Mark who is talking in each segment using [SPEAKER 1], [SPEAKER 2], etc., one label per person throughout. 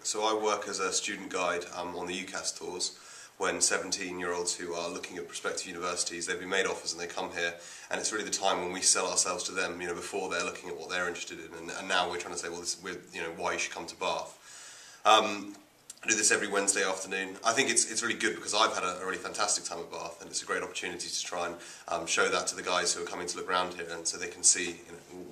[SPEAKER 1] So I work as a student guide on the UCAS tours when 17-year-olds who are looking at prospective universities, they've been made offers and they come here, and it's really the time when we sell ourselves to them, before they're looking at what they're interested in, and now we're trying to say, well, why you should come to Bath. I do this every Wednesday afternoon. I think it's really good because I've had a really fantastic time at Bath, and it's a great opportunity to try and show that to the guys who are coming to look around here, and so they can see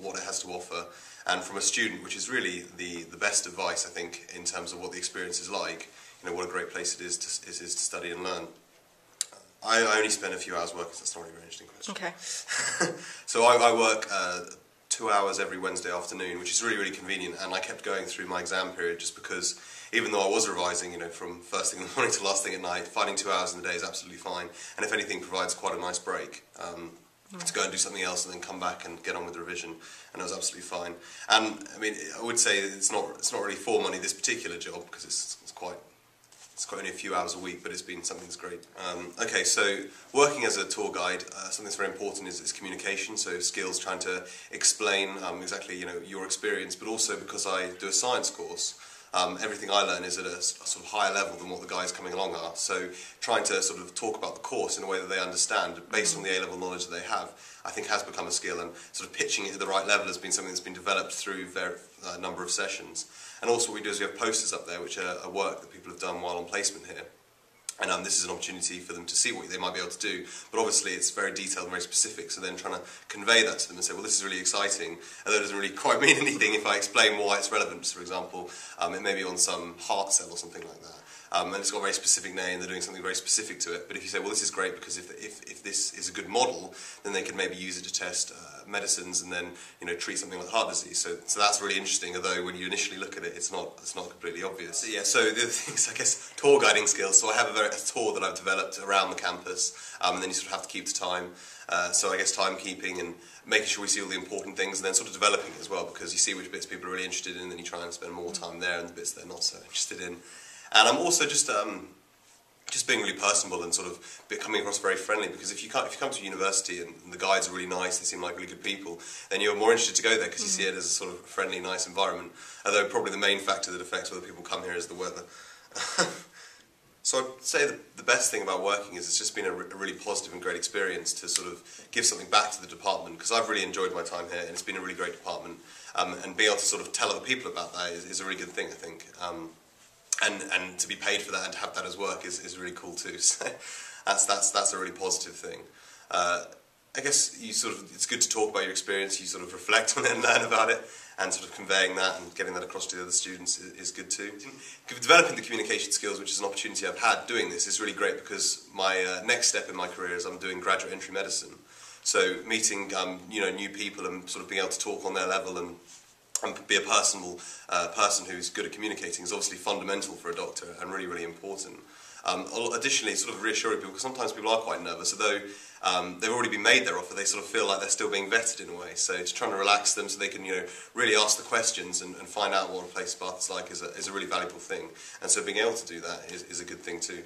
[SPEAKER 1] what it has to offer. And from a student, which is really the best advice, I think, in terms of what the experience is like, what a great place it is to study and learn. I only spend a few hours working, so that's not really a very interesting question.
[SPEAKER 2] Okay.
[SPEAKER 1] So I work 2 hours every Wednesday afternoon, which is really, really convenient, and I kept going through my exam period just because, even though I was revising, from first thing in the morning to last thing at night, finding 2 hours in the day is absolutely fine, and if anything provides quite a nice break. To go and do something else and then come back and get on with the revision, and it was absolutely fine. And I mean, I would say it's not really for money, this particular job, because it's quite only a few hours a week, but it's been something that's great. Okay, so working as a tour guide, something that's very important is communication, so skills, trying to explain exactly your experience, but also because I do a science course, everything I learn is at a sort of higher level than what the guys coming along are. So trying to sort of talk about the course in a way that they understand, based on the A-level knowledge that they have, I think has become a skill, and sort of pitching it at the right level has been something that's been developed through a number of sessions. And also what we do is we have posters up there, which are work that people have done while on placement here. And this is an opportunity for them to see what they might be able to do, but obviously it's very detailed and very specific, so then trying to convey that to them and say, well, this is really exciting, although it doesn't really quite mean anything if I explain why it's relevant. For example, it may be on some heart cell or something like that. And it's got a very specific name, they're doing something very specific to it, but if you say, well, this is great because if this is a good model, then they can maybe use it to test medicines and then treat something like heart disease. So that's really interesting, although when you initially look at it, it's not completely obvious. So, yeah, so the other thing is, I guess, tour guiding skills. So I have a tour that I've developed around the campus, and then you sort of have to keep to time. So I guess timekeeping and making sure we see all the important things, and then sort of developing it as well, because you see which bits people are really interested in, and then you try and spend more time there, and the bits they're not so interested in. And I'm also just being really personable and sort of coming across very friendly, because if you come to university and the guides are really nice, they seem like really good people, then you're more interested to go there because you see it as a sort of friendly, nice environment. Although probably the main factor that affects whether people come here is the weather. So I'd say the best thing about working is it's just been a really positive and great experience to sort of give something back to the department, because I've really enjoyed my time here and it's been a really great department. And being able to sort of tell other people about that is a really good thing, I think. And to be paid for that and to have that as work is really cool too. So that's a really positive thing. I guess it's good to talk about your experience. You sort of reflect on it and learn about it, and sort of conveying that and getting that across to the other students is good too. Developing the communication skills, which is an opportunity I've had doing this, is really great because my next step in my career is I'm doing graduate entry medicine. So meeting new people and sort of being able to talk on their level and be a personable person who's good at communicating is obviously fundamental for a doctor and really, really important. Additionally, sort of reassuring people, because sometimes people are quite nervous, although they've already been made their offer, they sort of feel like they're still being vetted in a way. So to try and relax them so they can really ask the questions and find out what a place Bath is like is a really valuable thing. And so being able to do that is a good thing too.